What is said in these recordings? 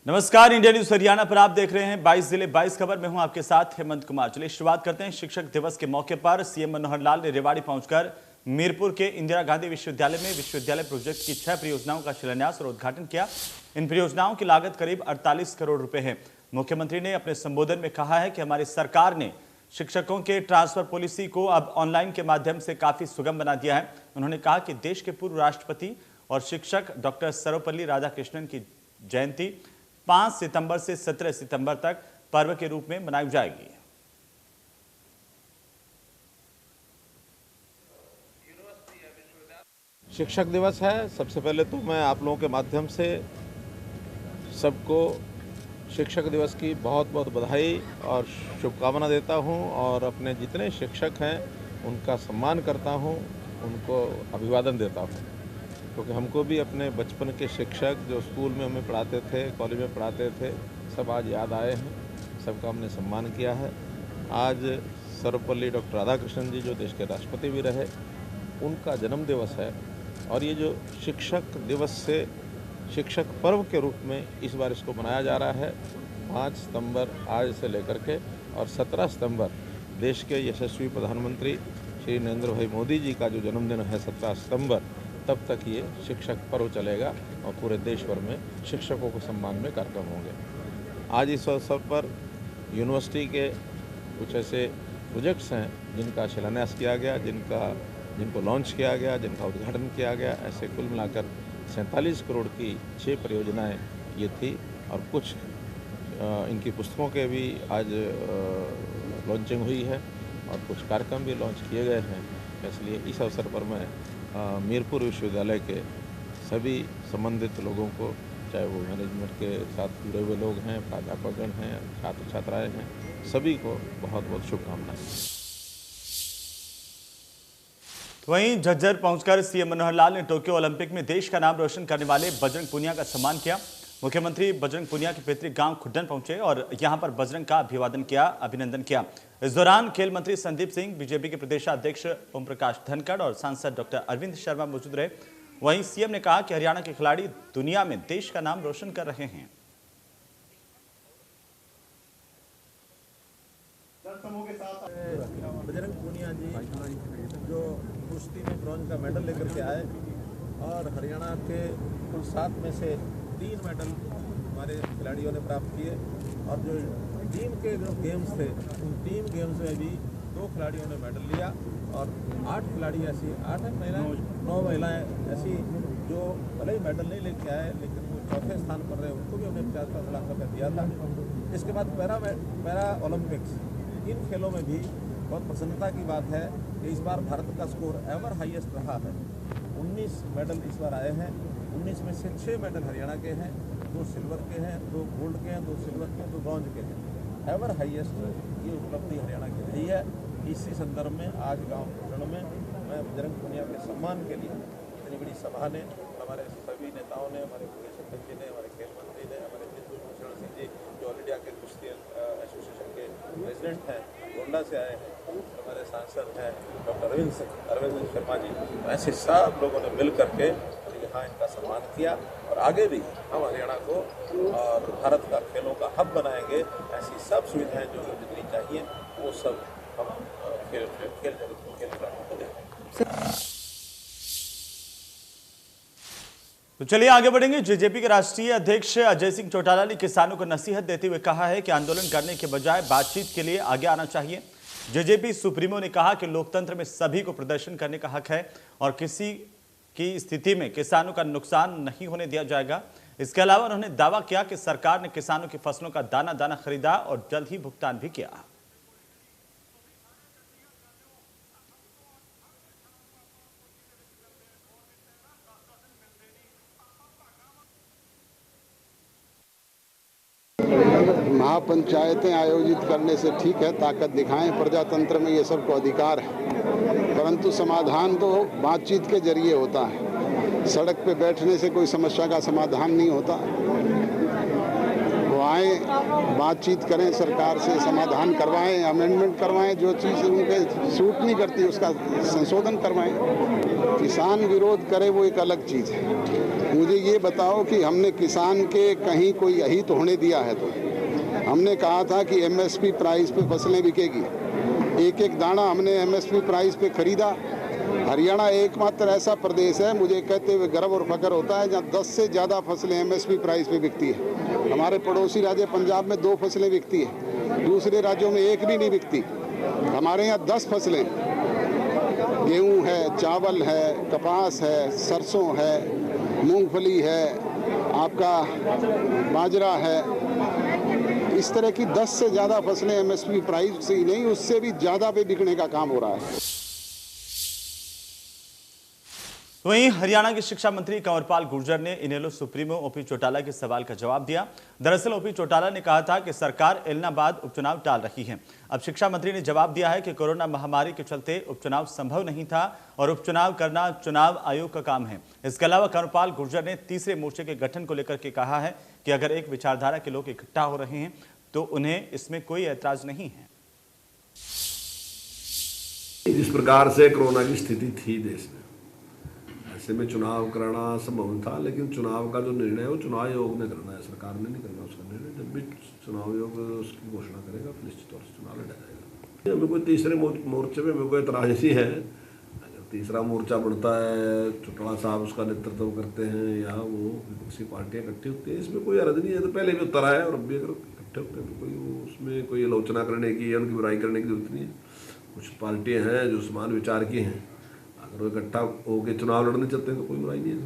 नमस्कार, India news Haryana पर आप देख रहे हैं 22 जिले 22 खबर। मैं हूं आपके साथ हेमंत कुमार। चलिए शुरुआत करते हैं। शिक्षक दिवस के मौके पर सीएम मनोहर लाल ने रेवाड़ी पहुंचकर मीरपुर के इंदिरा गांधी विश्वविद्यालय में विश्वविद्यालय प्रोजेक्ट की 6 परियोजनाओं का शिलान्यास और उद्घाटन किया। इन परियोजनाओं की लागत करीब 48 करोड़ रुपए है। मुख्यमंत्री ने अपने संबोधन में कहा है कि हमारी सरकार ने शिक्षकों के ट्रांसफर पॉलिसी को अब ऑनलाइन के माध्यम से काफी सुगम बना दिया है। उन्होंने कहा कि देश के पूर्व राष्ट्रपति और शिक्षक डॉक्टर सर्वपल्ली राधाकृष्णन की जयंती 5 सितंबर से 17 सितंबर तक पर्व के रूप में मनाई जाएगी। शिक्षक दिवस है। सबसे पहले तो मैं आप लोगों के माध्यम से सबको शिक्षक दिवस की बहुत बहुत बधाई और शुभकामना देता हूं और अपने जितने शिक्षक हैं उनका सम्मान करता हूं, उनको अभिवादन देता हूं, क्योंकि हमको भी अपने बचपन के शिक्षक जो स्कूल में हमें पढ़ाते थे, कॉलेज में पढ़ाते थे, सब आज याद आए हैं। सबका हमने सम्मान किया है। आज सर्वपल्ली डॉक्टर राधाकृष्णन जी जो देश के राष्ट्रपति भी रहे, उनका जन्म दिवस है और ये जो शिक्षक दिवस से शिक्षक पर्व के रूप में इस बार इसको मनाया जा रहा है। 5 सितंबर आज से लेकर के और 17 सितंबर देश के यशस्वी प्रधानमंत्री श्री नरेंद्र भाई मोदी जी का जो जन्मदिन है 17 सितंबर, तब तक ये शिक्षक पर्व चलेगा और पूरे देश भर में शिक्षकों को सम्मान में कार्यक्रम होंगे। आज इस अवसर पर यूनिवर्सिटी के कुछ ऐसे प्रोजेक्ट्स हैं जिनका शिलान्यास किया गया, जिनको लॉन्च किया गया, जिनका उद्घाटन किया गया। ऐसे कुल मिलाकर 47 करोड़ की 6 परियोजनाएं ये थी और कुछ इनकी पुस्तकों के भी आज लॉन्चिंग हुई है और कुछ कार्यक्रम भी लॉन्च किए गए हैं। इसलिए इस अवसर पर मैं मीरपुर विश्वविद्यालय के सभी संबंधित लोगों को, चाहे वो मैनेजमेंट के साथ जुड़े हुए लोग हैं, प्राध्यापकगण हैं, छात्र छात्राएँ हैं, सभी को बहुत बहुत शुभकामनाएं। वहीं झज्जर पहुंचकर सीएम मनोहर लाल ने टोक्यो ओलंपिक में देश का नाम रोशन करने वाले बजरंग पुनिया का सम्मान किया। मुख्यमंत्री बजरंग पुनिया के पैतृक गांव खुड्डन पहुंचे और यहां पर बजरंग का अभिनंदन किया। इस दौरान खेल मंत्री संदीप सिंह, बीजेपी के प्रदेशाध्यक्ष ओम प्रकाश धनखड़ और सांसद डॉक्टर अरविंद शर्मा मौजूद रहे। वहीं सीएम ने कहा कि हरियाणा के खिलाड़ी दुनिया में देश का नाम रोशन कर रहे हैं। बजरंग पुनिया जी जो कुश्ती में ब्रॉन्ज का मेडल लेकर के आए और हरियाणा के कुल 7 में से 3 मेडल हमारे खिलाड़ियों ने प्राप्त किए और जो टीम के जो गेम्स थे उन टीम गेम्स में भी 2 खिलाड़ियों ने मेडल लिया और 8 खिलाड़ी ऐसी 9 महिलाएं ऐसी जो भले ही मेडल नहीं लेके आए लेकिन वो चौथे स्थान पर रहे, उनको भी हमने 50 लाख रुपये दिया था। इसके बाद पैरा ओलंपिक्स, इन खेलों में भी बहुत प्रसन्नता की बात है कि इस बार भारत का स्कोर एवर हाईएस्ट रहा है। 19 मेडल इस बार आए हैं। 19 में से 6 मेडल हरियाणा के हैं, 2 सिल्वर के हैं, 2 गोल्ड के हैं, 2 सिल्वर के हैं, 2 ब्रॉन्ज के हैं। एवर हाईएस्ट ये उपलब्धि हरियाणा की रही है। इसी संदर्भ में आज गांव खुड्डन में मैं बजरंग पुनिया के सम्मान के लिए इतनी बड़ी सभा ने, हमारे सभी नेताओं ने, हमारे प्रदेश अध्यक्ष जी ने, हमारे खेल मंत्री ने, हमारे जितेंद्र सिंह जी जो ऑल इंडिया के कुश्ती एसोसिएशन के प्रेसिडेंट हैं, गोंडा से आए हैं, हमारे सांसद हैं डॉक्टर अरविंद शर्मा जी, ऐसे सब लोगों ने मिल करके यहाँ इनका सम्मान किया और आगे भी हम हरियाणा को और भारत का खेलों का हब बनाएंगे। ऐसी सब सुविधाएं जो जितनी चाहिए वो सब हम खेल जगत को, खेल खिलाड़ियों को देंगे। तो चलिए आगे बढ़ेंगे। जेजेपी के राष्ट्रीय अध्यक्ष अजय सिंह चौटाला ने किसानों को नसीहत देते हुए कहा है कि आंदोलन करने के बजाय बातचीत के लिए आगे आना चाहिए। जेजेपी सुप्रीमो ने कहा कि लोकतंत्र में सभी को प्रदर्शन करने का हक है और किसी की स्थिति में किसानों का नुकसान नहीं होने दिया जाएगा। इसके अलावा उन्होंने दावा किया कि सरकार ने किसानों की फसलों का दाना दाना खरीदा और जल्द ही भुगतान भी किया। महापंचायतें आयोजित करने से ठीक है, ताकत दिखाएं, प्रजातंत्र में ये सबको अधिकार है, परंतु समाधान तो बातचीत के जरिए होता है। सड़क पे बैठने से कोई समस्या का समाधान नहीं होता। वो आएँ, बातचीत करें सरकार से, समाधान करवाएं, अमेंडमेंट करवाएं, जो चीज़ उनके सूट नहीं करती उसका संशोधन करवाएं। किसान विरोध करे वो एक अलग चीज़ है। मुझे ये बताओ कि हमने किसान के कहीं कोई अहित होने दिया है? तो हमने कहा था कि MSP प्राइस पे फसलें बिकेगी, एक एक दाना हमने MSP प्राइस पे खरीदा। हरियाणा एकमात्र ऐसा प्रदेश है, मुझे कहते हुए गर्व और फख्र होता है, जहाँ 10 से ज़्यादा फसलें MSP प्राइस पे बिकती है। हमारे पड़ोसी राज्य पंजाब में 2 फसलें बिकती है, दूसरे राज्यों में 1 भी नहीं बिकती। हमारे यहाँ 10 फसलें, गेहूँ है, चावल है, कपास है, सरसों है, मूंगफली है, आपका बाजरा है, इस तरह की 10 से ज़्यादा फसलें MSP प्राइस से ही नहीं, उससे भी ज़्यादा पे बिकने का काम हो रहा है। वहीं हरियाणा के शिक्षा मंत्री कंवरपाल गुर्जर ने इनेलो सुप्रीमो ओपी चौटाला के सवाल का जवाब दिया। दरअसल ओपी चौटाला ने कहा था कि सरकार एलनाबाद उपचुनाव टाल रही है। अब शिक्षा मंत्री ने जवाब दिया है कि कोरोना महामारी के चलते उपचुनाव संभव नहीं था और उपचुनाव करना चुनाव आयोग का काम है। इसके अलावा कंवरपाल गुर्जर ने तीसरे मोर्चे के गठन को लेकर के कहा है कि अगर एक विचारधारा के लोग इकट्ठा हो रहे हैं तो उन्हें इसमें कोई ऐतराज नहीं है। जिस प्रकार से कोरोना की स्थिति थी देश में, ऐसे में चुनाव कराना संभव था, लेकिन चुनाव का जो निर्णय है वो चुनाव आयोग ने करना है, सरकार ने नहीं करना उसका निर्णय। जब भी चुनाव आयोग उसकी घोषणा करेगा तो निश्चित तौर से चुनाव लड़ा जाएगा। हमें कोई तीसरे मोर्चे में मेरे को एतराज नहीं है। अगर तीसरा मोर्चा बढ़ता है, चौटाला साहब उसका नेतृत्व करते हैं या वो किसी पार्टियाँ इकट्ठी होती है, इसमें कोई हर्ज नहीं है। तो पहले भी होता रहा है और अब भी अगर इकट्ठे होते हैं तो कोई उसमें कोई आलोचना करने की या उनकी बुराई करने की जरूरत नहीं है। कुछ पार्टियाँ हैं जो समान विचार की हैं, अगर वो इकट्ठा होकर चुनाव लड़ने चाहते हैं तो कोई बुराई नहीं है।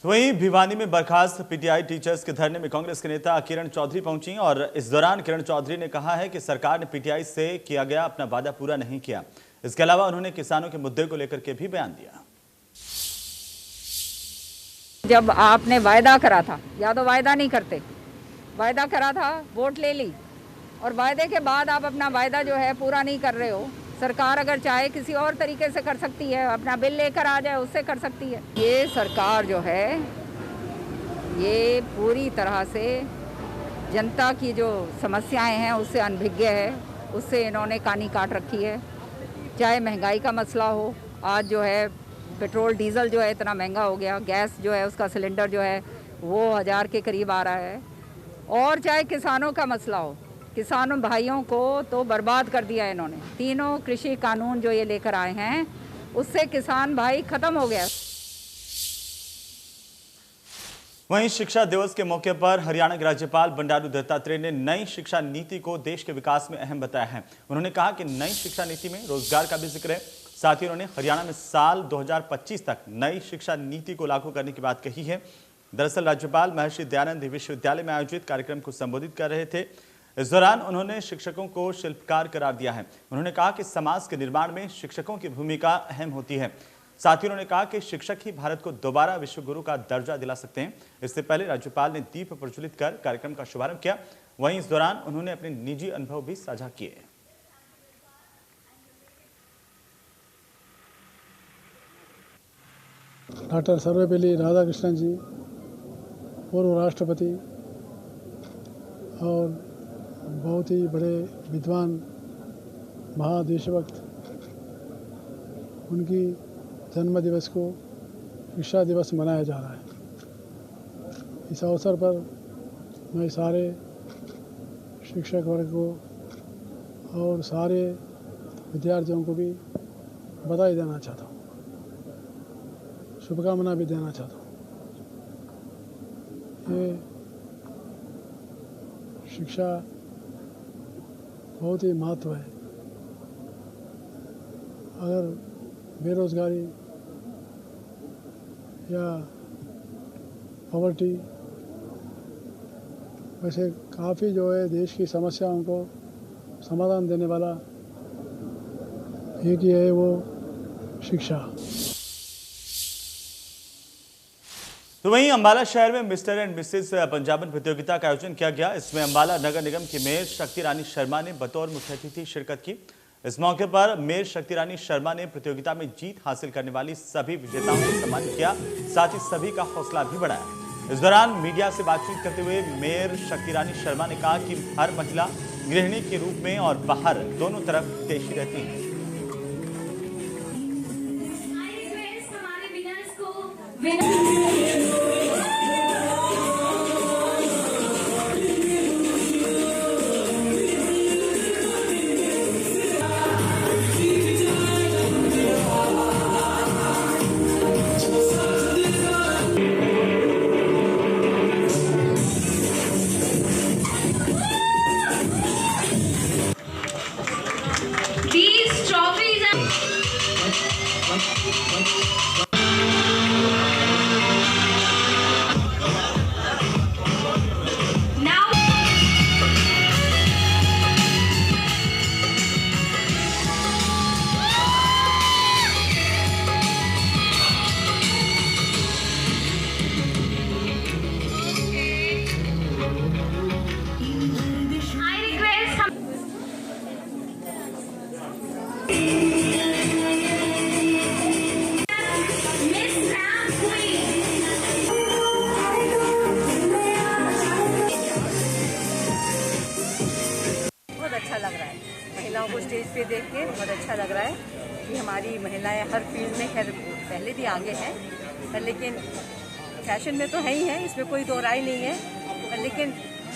वहीं भिवानी में बर्खास्त पीटीआई टीचर्स के धरने में कांग्रेस के नेता किरण चौधरी पहुंची और इस दौरान किरण चौधरी ने कहा है कि सरकार ने पीटीआई से किया गया अपना वादा पूरा नहीं किया। इसके अलावा उन्होंने किसानों के मुद्दे को लेकर के भी बयान दिया। जब आपने वायदा करा था, या तो वायदा नहीं करते, वायदा करा था, वोट ले ली और वायदे के बाद आप अपना वायदा जो है पूरा नहीं कर रहे हो। सरकार अगर चाहे किसी और तरीके से कर सकती है, अपना बिल लेकर आ जाए उससे कर सकती है। ये सरकार जो है ये पूरी तरह से जनता की जो समस्याएं हैं उससे अनभिज्ञ है, उससे इन्होंने कानी काट रखी है। चाहे महंगाई का मसला हो, आज जो है पेट्रोल डीजल जो है इतना महंगा हो गया, गैस जो है उसका सिलेंडर जो है वो 1000 के करीब आ रहा है, और चाहे किसानों का मसला हो, किसानों भाइयों को तो बर्बाद कर दिया इन्होंने। तीनों कृषि कानून जो ये लेकर आए हैं उससे किसान भाई खत्म हो गया। वहीं शिक्षा दिवस के मौके पर हरियाणा के राज्यपाल बंडारू दत्तात्रेय ने नई शिक्षा नीति को देश के विकास में अहम बताया है। उन्होंने कहा कि नई शिक्षा नीति में रोजगार का भी जिक्र है। साथ ही उन्होंने हरियाणा में साल 2025 तक नई शिक्षा नीति को लागू करने की बात कही है। दरअसल राज्यपाल महर्षि दयानंद विश्वविद्यालय में आयोजित कार्यक्रम को संबोधित कर रहे थे। इस दौरान उन्होंने शिक्षकों को शिल्पकार करार दिया है। उन्होंने कहा कि समाज के निर्माण में शिक्षकों की भूमिका अहम होती है। साथ ही उन्होंने कहा कि शिक्षक ही भारत को दोबारा विश्व गुरु का दर्जा दिला सकते हैं। इससे पहले राज्यपाल ने दीप प्रज्वलित कर कार्यक्रम का शुभारंभ किया। वहीं इस दौरान उन्होंने अपने निजी अनुभव भी साझा किए। डॉक्टर सर्वपल्ली राधाकृष्णन जी, पूर्व राष्ट्रपति और बहुत ही बड़े विद्वान महादेशभक्त, उनकी जन्म दिवस को शिक्षा दिवस मनाया जा रहा है। इस अवसर पर मैं सारे शिक्षक वर्ग को और सारे विद्यार्थियों को भी बधाई देना चाहता हूँ, शुभकामना भी देना चाहता हूँ। ये शिक्षा बहुत ही महत्व है। अगर बेरोजगारी या पॉवर्टी वैसे काफ़ी जो है देश की समस्याओं को समाधान देने वाला एक ही है, वो शिक्षा। तो वहीं अंबाला शहर में मिस्टर एंड मिसेस पंजाबन प्रतियोगिता का आयोजन किया गया। इसमें अंबाला नगर निगम की मेयर शक्ति रानी शर्मा ने बतौर मुख्य अतिथि शिरकत की। इस मौके पर मेयर शक्ति रानी शर्मा ने प्रतियोगिता में जीत हासिल करने वाली सभी विजेताओं को सम्मानित किया, साथ ही सभी का हौसला भी बढ़ाया। इस दौरान मीडिया से बातचीत करते हुए मेयर शक्ति रानी शर्मा ने कहा कि हर महिला गृहिणी के रूप में और बाहर दोनों तरफ देशी रहती है। These trophies are now. I request some. Miss Ram Queen. बहुत अच्छा लग रहा है महिलाओं को स्टेज पे देख के, बहुत अच्छा लग रहा है कि हमारी महिलाएं हर फील्ड में, खैर पहले भी आगे हैं लेकिन फैशन में तो है ही है, इसमें कोई दो राय नहीं है, लेकिन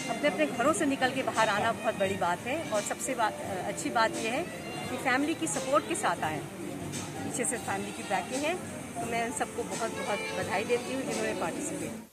अपने अपने घरों से निकल के बाहर आना बहुत बड़ी बात है। और सबसे अच्छी बात यह है कि फैमिली की सपोर्ट के साथ आए, पीछे से फैमिली की बैकिंग है, तो मैं उन सबको बहुत बहुत बधाई देती हूँ जिन्होंने पार्टिसिपेट।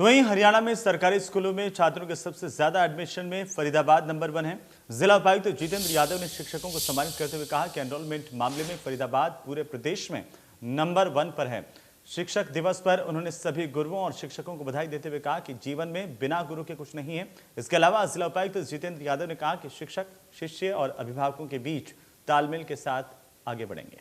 तो वहीं हरियाणा में सरकारी स्कूलों में छात्रों के सबसे ज्यादा एडमिशन में फरीदाबाद नंबर 1 है। जिला उपायुक्त जितेंद्र यादव ने शिक्षकों को सम्मानित करते हुए कहा कि एनरोलमेंट मामले में फरीदाबाद पूरे प्रदेश में नंबर 1 पर है। शिक्षक दिवस पर उन्होंने सभी गुरुओं और शिक्षकों को बधाई देते हुए कहा कि जीवन में बिना गुरु के कुछ नहीं है। इसके अलावा जिला उपायुक्त जितेंद्र यादव ने कहा कि शिक्षक, शिष्य और अभिभावकों के बीच तालमेल के साथ आगे बढ़ेंगे।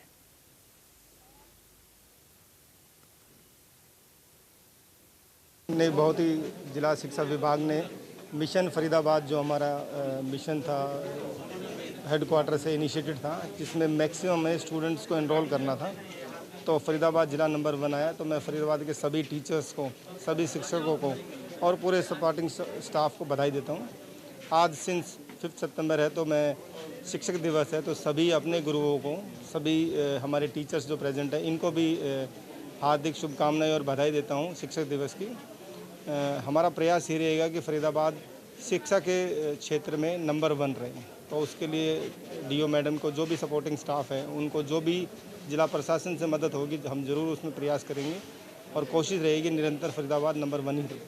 ने बहुत ही जिला शिक्षा विभाग ने मिशन फरीदाबाद, जो हमारा मिशन था, हेडक्वार्टर से इनिशिएटेड था, जिसमें मैक्सिमम में स्टूडेंट्स को एनरोल करना था, तो फरीदाबाद जिला नंबर 1 आया। तो मैं फरीदाबाद के सभी टीचर्स को, सभी शिक्षकों को और पूरे सपोर्टिंग स्टाफ को बधाई देता हूँ। आज सिंस 5 सितंबर है, तो मैं शिक्षक दिवस है, तो सभी अपने गुरुओं को, सभी हमारे टीचर्स जो प्रेजेंट हैं, इनको भी हार्दिक शुभकामनाएं और बधाई देता हूँ शिक्षक दिवस की। हमारा प्रयास ये रहेगा कि फरीदाबाद शिक्षा के क्षेत्र में नंबर 1 रहे, तो उसके लिए डीओ मैडम को, जो भी सपोर्टिंग स्टाफ है, उनको जो भी जिला प्रशासन से मदद होगी, हम जरूर उसमें प्रयास करेंगे और कोशिश रहेगी निरंतर फरीदाबाद नंबर 1 ही रहे।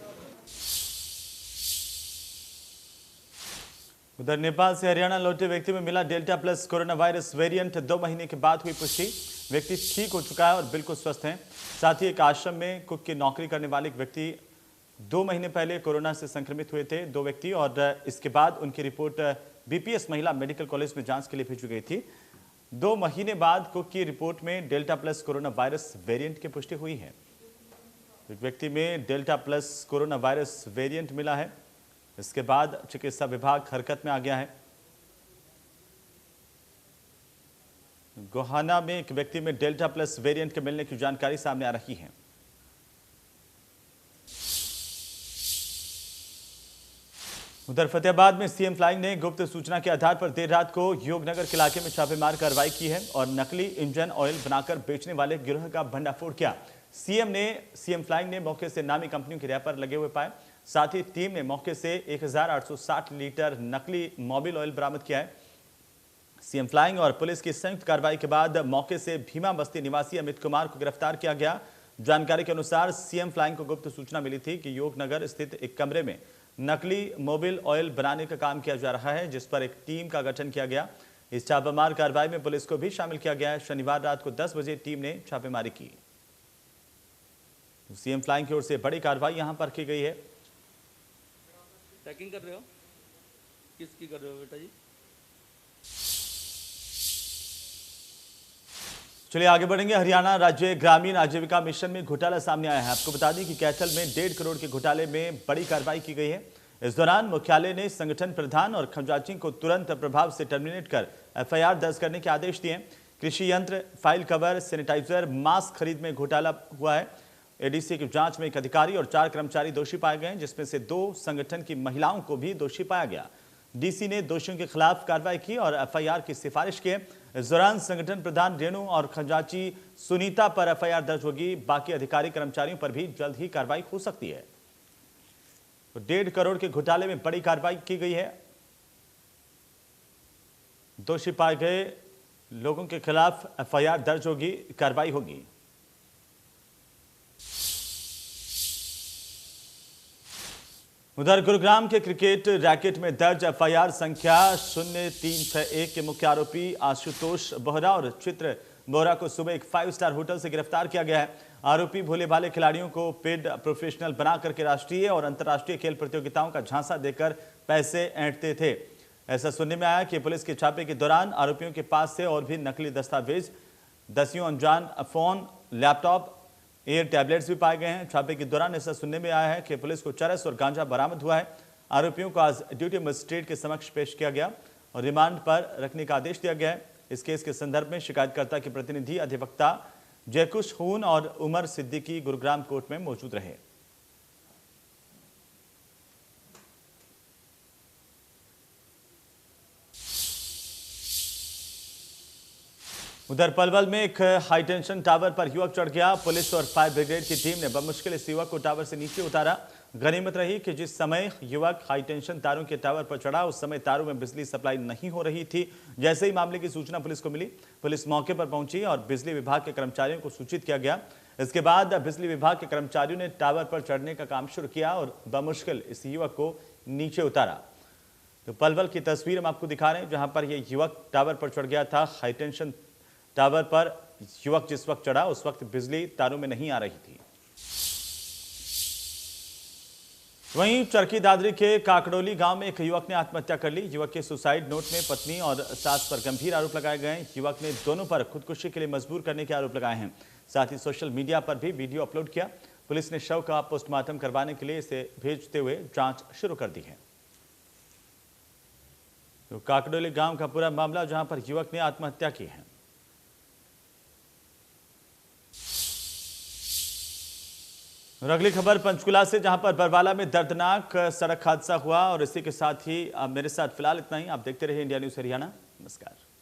उधर नेपाल से हरियाणा लौटे व्यक्ति में मिला delta plus corona virus variant. 2 महीने के बाद हुई पुष्टि। व्यक्ति ठीक हो चुका है और बिल्कुल स्वस्थ है। साथ ही एक आश्रम में कुक की नौकरी करने वाले एक व्यक्ति 2 महीने पहले कोरोना से संक्रमित हुए थे, 2 व्यक्ति, और इसके बाद उनकी रिपोर्ट बीपीएस महिला मेडिकल कॉलेज में जांच के लिए भेजी गई थी। 2 महीने बाद कुक की रिपोर्ट में delta plus corona virus variant की पुष्टि हुई है। एक व्यक्ति में delta plus corona virus variant मिला है। इसके बाद चिकित्सा विभाग हरकत में आ गया है। गोहाना में एक व्यक्ति में डेल्टा प्लस वेरिएंट के मिलने की जानकारी सामने आ रही है। उधर फतेहाबाद में सीएम फ्लाइंग ने गुप्त सूचना के आधार पर देर रात को योगनगर के इलाके में छापेमार कार्रवाई की है और नकली इंजन ऑयल बनाकर बेचने वाले गिरोह का भंडाफोड़ किया। सीएम फ्लाइंग ने मौके से नामी कंपनियों के रैपर लगे हुए पाए। साथ ही टीम ने मौके से 1860 लीटर नकली मोबिल ऑयल बरामद किया है। सीएम फ्लाइंग और पुलिस की संयुक्त कार्रवाई के बाद मौके से भीमा बस्ती निवासी अमित कुमार को गिरफ्तार किया गया। जानकारी के अनुसार सीएम फ्लाइंग को गुप्त सूचना मिली थी कि योगनगर स्थित एक कमरे में नकली मोबिल ऑयल बनाने का काम किया जा रहा है, जिस पर एक टीम का गठन किया गया। इस छापेमार कार्रवाई में पुलिस को भी शामिल किया गया है। शनिवार रात को 10 बजे टीम ने छापेमारी की। सीएम फ्लाइंग की ओर से बड़ी कार्रवाई यहां पर की गई है। पैकिंग कर रहे हो? किसकी कर रहे हो बेटा जी? चलिए आगे बढ़ेंगे। हरियाणा राज्य ग्रामीण आजीविका मिशन में घोटाला सामने आया है। आपको बता दें कि कैथल में 1.5 करोड़ के घोटाले में बड़ी कार्रवाई की गई है। इस दौरान मुख्यालय ने संगठन प्रधान और खजांची को तुरंत प्रभाव से टर्मिनेट कर एफआईआर दर्ज करने के आदेश दिए। कृषि यंत्र, फाइल कवर, सैनिटाइजर, मास्क खरीद में घोटाला हुआ है। एडीसी की जांच में एक अधिकारी और 4 कर्मचारी दोषी पाए गए, जिसमें से 2 संगठन की महिलाओं को भी दोषी पाया गया। डीसी ने दोषियों के खिलाफ कार्रवाई की और एफआईआर की सिफारिश की। इस दौरान संगठन प्रधान रेणु और खजांची सुनीता पर एफआईआर दर्ज होगी। बाकी अधिकारी कर्मचारियों पर भी जल्द ही कार्रवाई हो सकती है। तो 1.5 करोड़ के घोटाले में बड़ी कार्रवाई की गई है। दोषी पाए गए लोगों के खिलाफ एफआईआर दर्ज होगी, कार्रवाई होगी। उधर गुरुग्राम के क्रिकेट रैकेट में दर्ज एफआईआर संख्या 0361 के मुख्य आरोपी आशुतोष बोहरा और चित्र बोहरा को सुबह एक 5 स्टार होटल से गिरफ्तार किया गया है। आरोपी भोले भाले खिलाड़ियों को पेड प्रोफेशनल बना करके राष्ट्रीय और अंतर्राष्ट्रीय खेल प्रतियोगिताओं का झांसा देकर पैसे ऐंठते थे। ऐसा सुनने में आया कि पुलिस के छापे के दौरान आरोपियों के पास से और भी नकली दस्तावेज, 10 अनजान फोन, लैपटॉप, एयर टैबलेट्स भी पाए गए हैं। छापे के दौरान ऐसा सुनने में आया है कि पुलिस को चरस और गांजा बरामद हुआ है। आरोपियों को आज ड्यूटी मजिस्ट्रेट के समक्ष पेश किया गया और रिमांड पर रखने का आदेश दिया गया है। इस केस के संदर्भ में शिकायतकर्ता के प्रतिनिधि अधिवक्ता जयकुश खून और उमर सिद्दीकी गुरुग्राम कोर्ट में मौजूद रहे। उधर पलवल में एक हाईटेंशन टावर पर युवक चढ़ गया। पुलिस और फायर ब्रिगेड की टीम ने बमुश्किल इस युवक को टावर से नीचे उतारा। गनीमत रही कि जिस समय युवक हाईटेंशन तारों के टावर पर चढ़ा उस समय तारों में बिजली सप्लाई नहीं हो रही थी। जैसे ही मामले की सूचना पुलिस को मिली, पुलिस मौके पर पहुंची और बिजली विभाग के कर्मचारियों को सूचित किया गया। इसके बाद बिजली विभाग के कर्मचारियों ने टावर पर चढ़ने का काम शुरू किया और बमुश्किल इस युवक को नीचे उतारा। तो पलवल की तस्वीर हम आपको दिखा रहे हैं, जहां पर यह युवक टावर पर चढ़ गया था। हाईटेंशन टावर पर युवक जिस वक्त चढ़ा उस वक्त बिजली तारों में नहीं आ रही थी। वहीं चरखी दादरी के काकड़ोली गांव में एक युवक ने आत्महत्या कर ली। युवक के सुसाइड नोट में पत्नी और सास पर गंभीर आरोप लगाए गए। युवक ने दोनों पर खुदकुशी के लिए मजबूर करने के आरोप लगाए हैं। साथ ही सोशल मीडिया पर भी वीडियो अपलोड किया। पुलिस ने शव का पोस्टमार्टम करवाने के लिए इसे भेजते हुए जांच शुरू कर दी है। तो काकड़ोली गांव का पूरा मामला, जहां पर युवक ने आत्महत्या की है। और अगली खबर पंचकुला से, जहां पर बरवाला में दर्दनाक सड़क हादसा हुआ। और इसी के साथ ही मेरे साथ फिलहाल इतना ही। आप देखते रहिए इंडिया न्यूज़ हरियाणा। नमस्कार।